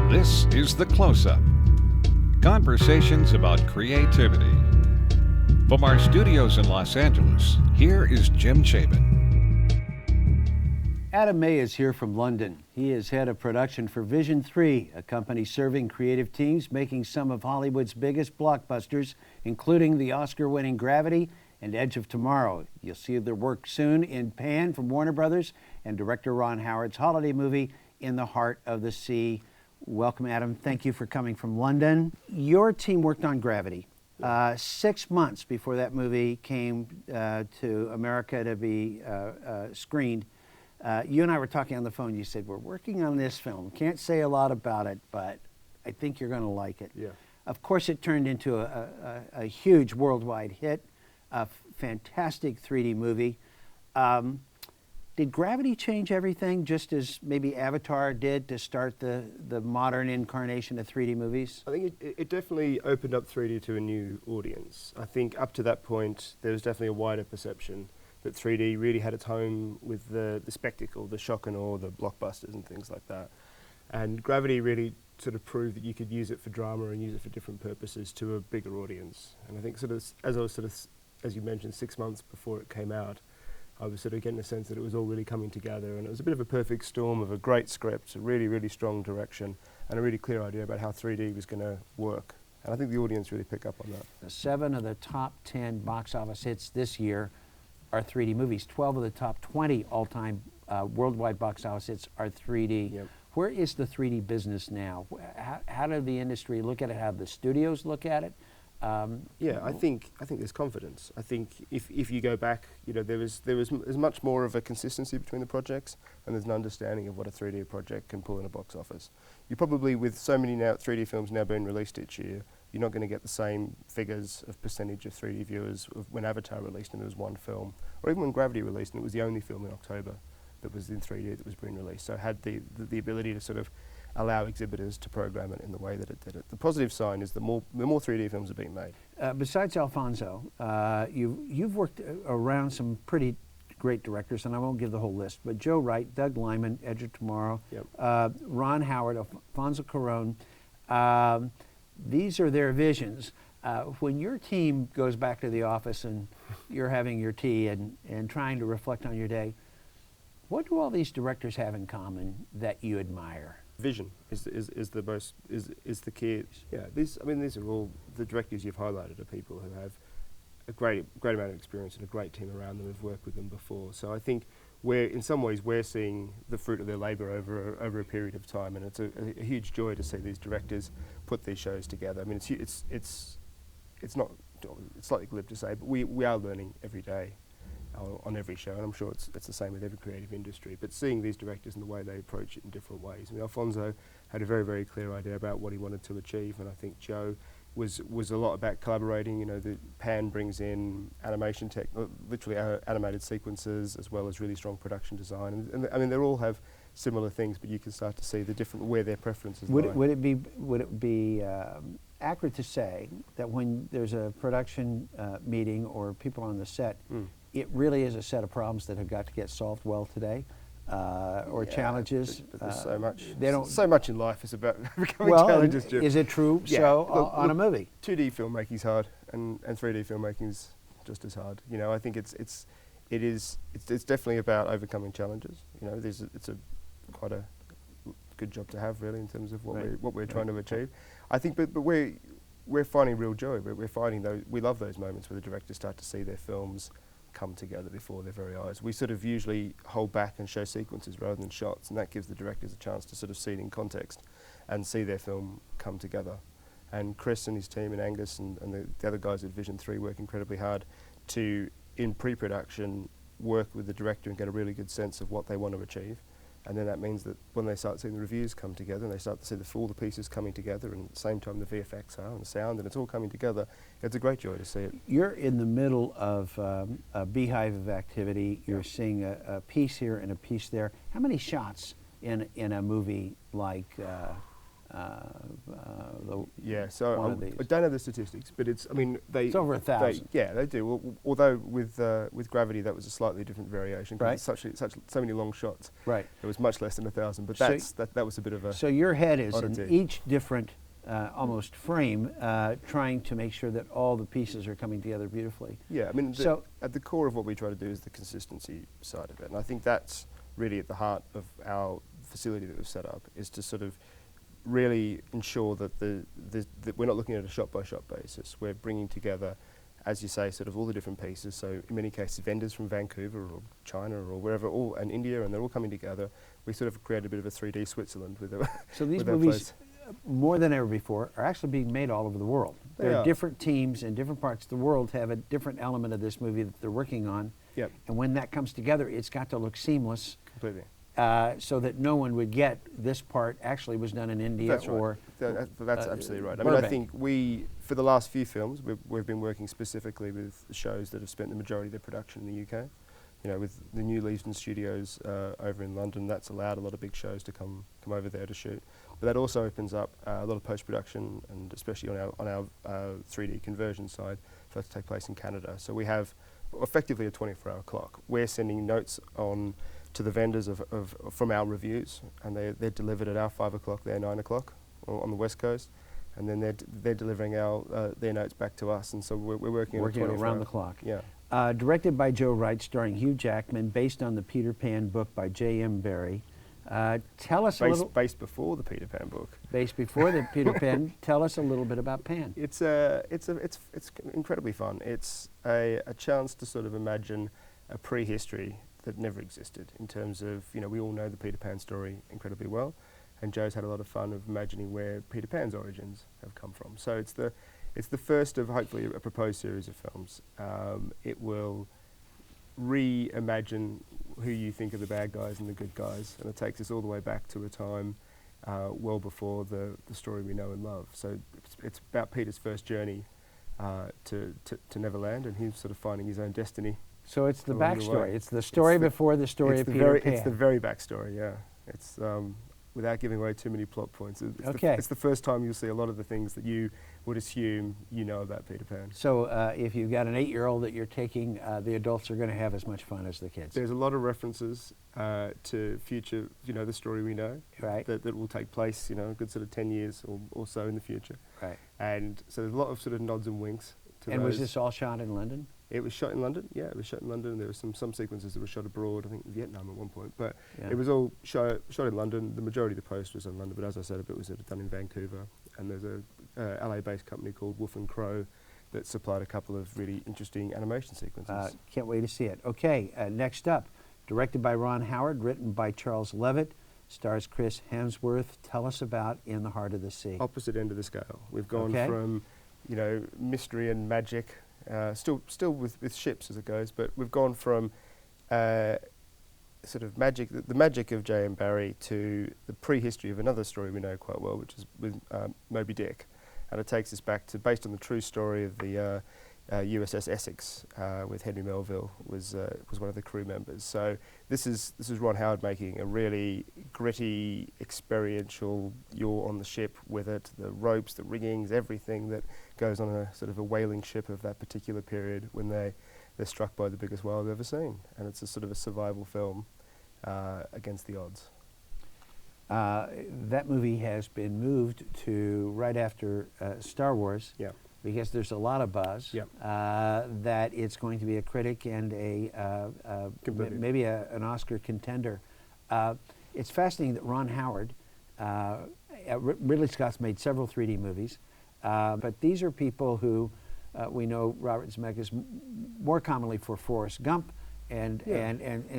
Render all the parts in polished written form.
This is The Close-Up. Conversations about creativity. From our studios in Los Angeles, here is Jim Chabin. Adam May is here from London. He is head of production for Vision3, a company serving creative teams making some of Hollywood's biggest blockbusters, including the Oscar-winning Gravity and Edge of Tomorrow. You'll see their work soon in Pan from Warner Brothers and director Ron Howard's holiday movie, In the Heart of the Sea. Welcome, Adam. Thank you for coming from London. Your team worked on Gravity 6 months before that movie came to America to be screened. You and I were talking on the phone. You said, we're working on this film. Can't say a lot about it, but I think you're going to like it. Yeah. Of course, it turned into a huge worldwide hit, a fantastic 3D movie. Did Gravity change everything, just as maybe Avatar did to start the modern incarnation of 3D movies? I think it definitely opened up 3D to a new audience. I think up to that point, there was definitely a wider perception that 3D really had its home with the spectacle, the shock and awe, the blockbusters and things like that. And Gravity really sort of proved that you could use it for drama and use it for different purposes to a bigger audience. And I think sort of, as you mentioned, 6 months before it came out, I was sort of getting a sense that it was all really coming together, and it was a bit of a perfect storm of a great script, a really, really strong direction, and a really clear idea about how 3D was going to work. And I think the audience really picked up on that. 7 of the top 10 box office hits this year are 3D movies. 12 of the top 20 all-time worldwide box office hits are 3D. Yep. Where is the 3D business now? How did the industry look at it? How do the studios look at it? Yeah, I think there's confidence. I think if you go back, there's much more of a consistency between the projects, and there's an understanding of what a 3D project can pull in a box office. You probably, with so many 3D films now being released each year, you're not going to get the same figures of percentage of 3D viewers of when Avatar released and there was one film, or even when Gravity released and it was the only film in October that was in 3D that was being released. So it had the ability to sort of allow exhibitors to program it in the way that it did it. The positive sign is the more 3D films are being made. Besides Alfonso, you've worked around some pretty great directors, and I won't give the whole list, but Joe Wright, Doug Liman, Edge of Tomorrow, Yep. Ron Howard, Alfonso Cuarón. These are their visions. When your team goes back to the office and you're having your tea and trying to reflect on your day, what do all these directors have in common that you admire? Vision is the key. Yeah, these are all the directors you've highlighted are people who have a great amount of experience and a great team around them who've worked with them before. So I think in some ways we're seeing the fruit of their labour over a period of time, and it's a huge joy to see these directors put these shows together. I mean, it's slightly glib to say, but we are learning every day on every show, and I'm sure it's the same with every creative industry, but seeing these directors and the way they approach it in different ways. I mean, Alfonso had a very, very clear idea about what he wanted to achieve, and I think Joe was a lot about collaborating. The Pan brings in animation literally animated sequences, as well as really strong production design, and I mean, they all have similar things, but you can start to see the different, where their preferences lie. Would it be accurate to say that when there's a production meeting or people on the set, it really is a set of problems that have got to get solved well today, or challenges? But there's so much. They so much in life is about overcoming challenges. Jim. Is it true? Yeah. So Look, on a movie, 2D filmmaking's hard, and 3D filmmaking's just as hard. I think it's definitely about overcoming challenges. It's quite a good job to have, really, in terms of what we're trying to achieve. I think, but we're finding real joy. We're finding we love those moments where the directors start to see their films come together before their very eyes. We sort of usually hold back and show sequences rather than shots, and that gives the directors a chance to sort of see it in context and see their film come together. And Chris and his team and Angus and the other guys at Vision3 work incredibly hard to, in pre-production, work with the director and get a really good sense of what they want to achieve. And then that means that when they start seeing the reviews come together and they start to see all the pieces coming together, and at the same time the VFX are and the sound, and it's all coming together, it's a great joy to see it. You're in the middle of a beehive of activity. You're seeing a piece here and a piece there. How many shots in a movie like Yeah, so one of these. I don't know the statistics, but it's, I mean, It's over 1,000. Yeah, they do. Well, although with Gravity, that was a slightly different variation. 'Cause Right. it's so many long shots. Right. It was much less than 1,000, but So that was a bit of a. So your head is oddity. in each different, almost frame, trying to make sure that all the pieces are coming together beautifully. Yeah, I mean, So- at the core of what we try to do is the consistency side of it, and I think that's really at the heart of our facility that we've set up, is to sort of really ensure that that we're not looking at a shot-by-shot basis. We're bringing together, as you say, sort of all the different pieces. So in many cases, vendors from Vancouver or China or wherever, and India, and they're all coming together. We sort of create a bit of a 3D Switzerland with a. So these with our movies, place. more than ever before, are actually being made all over the world. They There are are. different teams in different parts of the world have a different element of this movie that they're working on. Yep, And when that comes together, it's got to look seamless, completely. so that no one would get this part actually was done in India That's right. or That's absolutely right. I mean, I Burbank. think for the last few films, we've been working specifically with shows that have spent the majority of their production in the UK. You know, with the new Legion Studios over in London, that's allowed a lot of big shows to come over there to shoot. But that also opens up a lot of post-production, and especially on our 3D conversion side, for that to take place in Canada. So we have effectively a 24-hour clock. We're sending notes on to the vendors from our reviews, and they're delivered at our 5 o'clock, their 9 o'clock on the West Coast, and then they're delivering their notes back to us, and so we're working on a 24 around the clock. Yeah. Directed by Joe Wright, starring Hugh Jackman, based on the Peter Pan book by J.M. Barrie. Tell us a little. Based before the Peter Pan book. Based before the Peter Pan. Tell us a little bit about Pan. It's incredibly fun. It's a chance to sort of imagine a prehistory that never existed, in terms of, you know, we all know the Peter Pan story incredibly well, and Joe's had a lot of fun of imagining where Peter Pan's origins have come from. So it's the first of hopefully a proposed series of films. It will reimagine who you think are the bad guys and the good guys, and it takes us all the way back to a time well before the story we know and love. So it's about Peter's first journey to Neverland, and him sort of finding his own destiny. So it's the along the backstory. way. It's the story before the story of Peter Pan. It's the very backstory, yeah. It's without giving away too many plot points. It's the first time you'll see a lot of the things that you would assume you know about Peter Pan. So if you've got an 8-year-old that you're taking, the adults are going to have as much fun as the kids. There's a lot of references to future, you know, the story we know. Right. That will take place, you know, a good sort of 10 years or so in the future. Right. And so there's a lot of sort of nods and winks to And those. was this all shot in London? It was shot in London, yeah, it was shot in London. There were some sequences that were shot abroad, I think Vietnam at one point, but Yeah. it was all shot in London. The majority of the post was in London, but as I said, a bit was done in Vancouver. And there's a LA-based company called Wolf and Crow that supplied a couple of really interesting animation sequences. Can't wait to see it. Okay, next up, directed by Ron Howard, written by Charles Levitt, stars Chris Hemsworth. Tell us about In the Heart of the Sea. Opposite end of the scale. We've gone Okay. from, you know, mystery and magic, still with ships as it goes, but we've gone from sort of magic, the magic of J.M. Barrie, to the prehistory of another story we know quite well, which is with Moby Dick, and it takes us back to, based on the true story of the USS Essex, with Henry Melville was one of the crew members. So this is Ron Howard making a really gritty, experiential. You're on the ship with it, the ropes, the riggings, everything that goes on a sort of a whaling ship of that particular period when they're struck by the biggest whale they've ever seen, and it's a sort of a survival film against the odds. That movie has been moved to right after Star Wars. Yeah. Because there's a lot of buzz Yep. that it's going to be a critic and Completely. maybe an Oscar contender. It's fascinating that Ron Howard, Ridley Scott's made several 3D movies, but these are people who we know Robert Zemeckis more commonly for Forrest Gump and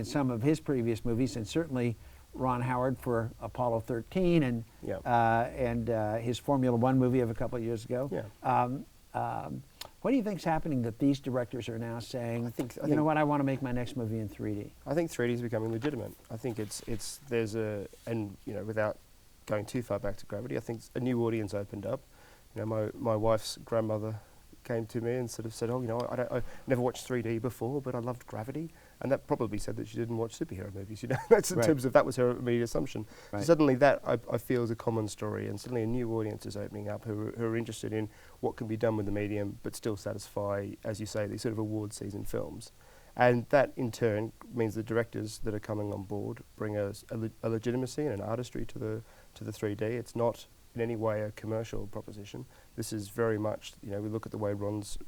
some of his previous movies, and certainly Ron Howard for Apollo 13 and his Formula One movie of a couple of years ago. Yeah. What do you think's happening that these directors are now saying, I think you know what, I want to make my next movie in 3D? I think 3D is becoming legitimate. I think there's and you know, without going too far back to Gravity, I think a new audience opened up. You know, my wife's grandmother came to me and sort of said, "Oh, you know, I never watched 3D before, but I loved Gravity," and that probably said that she didn't watch superhero movies. You know, that's in terms of that was her immediate assumption. Right. So suddenly, that I feel is a common story, and suddenly a new audience is opening up who are interested in what can be done with the medium, but still satisfy, as you say, these sort of award season films. And that, in turn, means the directors that are coming on board bring a legitimacy and an artistry to the 3D. It's not in any way a commercial proposition. This is very much, you know, we look at the way Ron's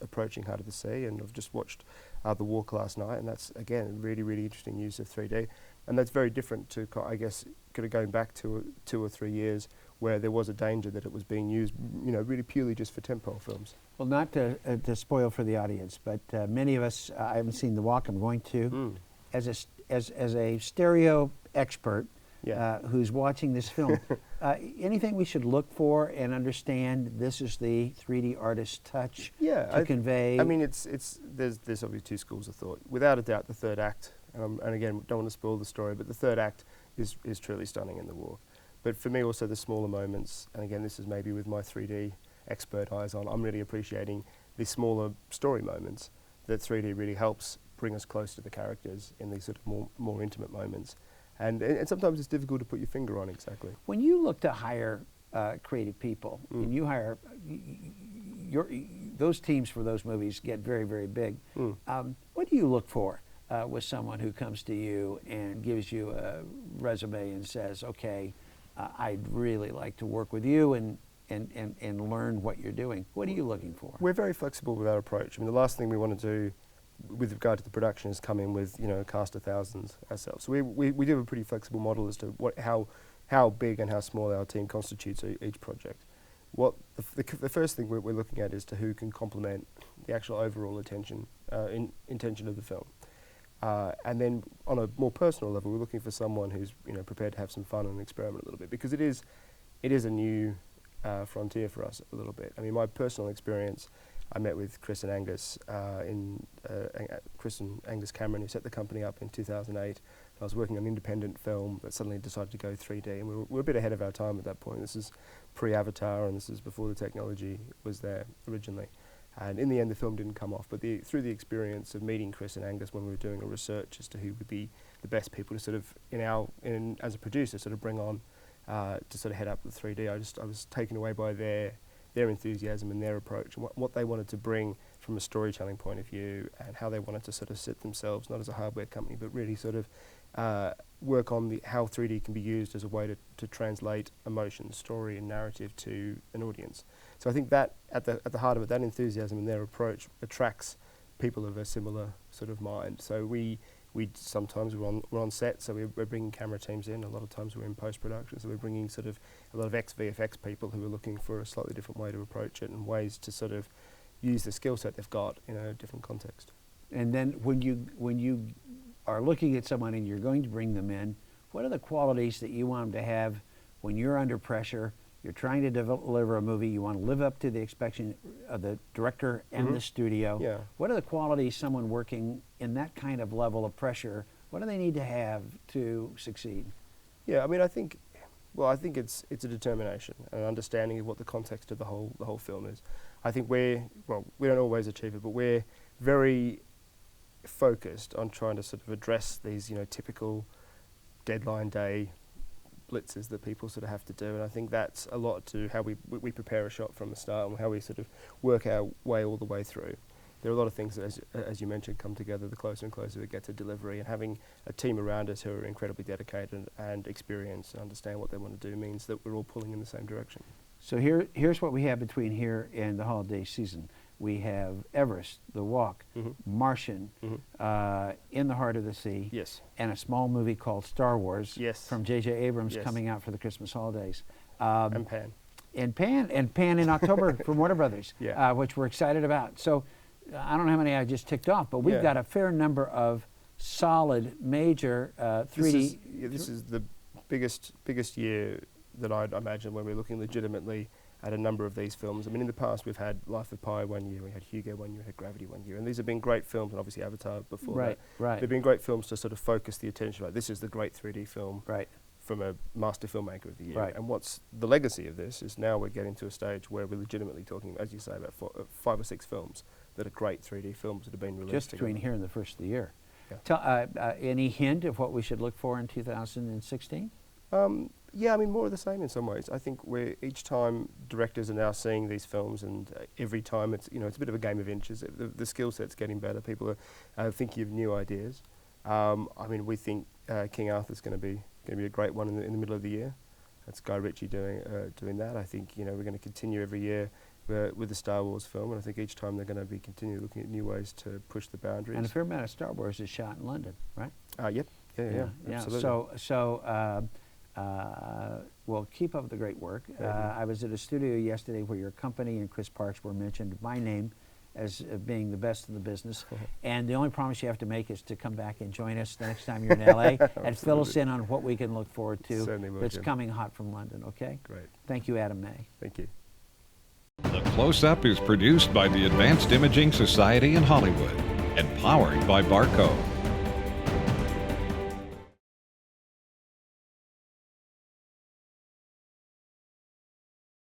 approaching Heart of the Sea, and I've just watched The Walk last night, and that's, again, a really, really interesting use of 3D. And that's very different to, I guess, kind of going back to 2 or 3 years where there was a danger that it was being used, you know, really purely just for tentpole films. Well, not to spoil for the audience, but many of us, I haven't seen The Walk, I'm going to. As a stereo expert who's watching this film, anything we should look for and understand this is the 3D artist's touch to convey? I mean, there's obviously 2 schools of thought. Without a doubt, the third act, and again, don't want to spoil the story, but the third act is truly stunning in The Walk. But for me also the smaller moments, and again this is maybe with my 3D expert eyes on, I'm really appreciating the smaller story moments that 3D really helps bring us close to the characters in these sort of more intimate moments. And sometimes it's difficult to put your finger on exactly. When you look to hire creative people, and you hire, those teams for those movies get very, very big, what do you look for with someone who comes to you and gives you a resume and says, okay, I'd really like to work with you and learn what you're doing? What are you looking for? We're very flexible with our approach. I mean, the last thing we want to do with regard to the production is come in with, you know, a cast of thousands ourselves. So we do have a pretty flexible model as to how big and how small our team constitutes each project. What the first thing we're looking at is to who can complement the actual overall intention of the film. And then on a more personal level, we're looking for someone who's, you know, prepared to have some fun and experiment a little bit, because it is a new frontier for us a little bit. I mean, my personal experience, I met with Chris and Angus Cameron, who set the company up in 2008. I was working on an independent film that suddenly decided to go 3D, and we were a bit ahead of our time at that point. This is pre-Avatar, and this is before the technology was there originally. And in the end, the film didn't come off. But through the experience of meeting Chris and Angus when we were doing a research as to who would be the best people to sort of, as a producer, sort of bring on to sort of head up the 3D, I was taken away by their enthusiasm and their approach, and what they wanted to bring from a storytelling point of view, and how they wanted to sort of sit themselves, not as a hardware company, but really sort of work on how 3D can be used as a way to translate emotion, story, and narrative to an audience. So I think that at the heart of it, that enthusiasm and their approach attracts people of a similar sort of mind. So we sometimes we're on set, so we're bringing camera teams in. A lot of times we're in post-production, so we're bringing sort of a lot of ex-VFX people who are looking for a slightly different way to approach it, and ways to sort of use the skill set they've got in a different context. And then when you are looking at someone and you're going to bring them in, what are the qualities that you want them to have when you're under pressure? You're trying to deliver a movie, you want to live up to the expectation of the director and the studio. Yeah. What are the qualities someone working in that kind of level of pressure, what do they need to have to succeed? Yeah, I mean, I think it's a determination, an understanding of what the context of the whole film is. I think we don't always achieve it, but we're very focused on trying to sort of address these, you know, typical deadline day blitzes that people sort of have to do, and I think that's a lot to how we prepare a shot from the start, and how we sort of work our way all the way through. There are a lot of things that, as you mentioned, come together the closer and closer we get to delivery, and having a team around us who are incredibly dedicated and experienced and understand what they want to do means that we're all pulling in the same direction. So here's what we have between here and the holiday season. We have Everest, The Walk, Martian, In the Heart of the Sea, yes, and a small movie called Star Wars, yes, from J.J. Abrams, yes, coming out for the Christmas holidays. And Pan. And Pan in October from Warner Brothers, yeah, which we're excited about. So I don't know how many I just ticked off, but we've got a fair number of solid, major 3D. This is the biggest year that I'd imagine when we're looking legitimately at a number of these films. I mean, in the past we've had Life of Pi one year, we had Hugo one year, we had Gravity one year, and these have been great films, and obviously Avatar before that. Right. They've been great films to sort of focus the attention, like this is the great 3D film from a master filmmaker of the year. Right. And what's the legacy of this is now we're getting to a stage where we're legitimately talking, as you say, about 5 or 6 films that are great 3D films that have been released. Just between here and the first of the year. Yeah. Any hint of what we should look for in 2016? Yeah, I mean, more of the same in some ways. I think each time directors are now seeing these films, and every time it's a bit of a game of inches. The skill set's getting better. People are thinking of new ideas. I mean, we think King Arthur's going to be a great one in the middle of the year. That's Guy Ritchie doing that. I think we're going to continue every year with the Star Wars film, and I think each time they're going to be continually looking at new ways to push the boundaries. And a fair amount of Star Wars is shot in London, right? Yep. Yeah. Absolutely. So well, keep up the great work. I was at a studio yesterday where your company and Chris Parks were mentioned by name as being the best in the business. And the only promise you have to make is to come back and join us the next time you're in LA and fill us in on what we can look forward to that's coming hot from London, okay? Great. Thank you, Adam May. Thank you. The Close-Up is produced by the Advanced Imaging Society in Hollywood and powered by Barco.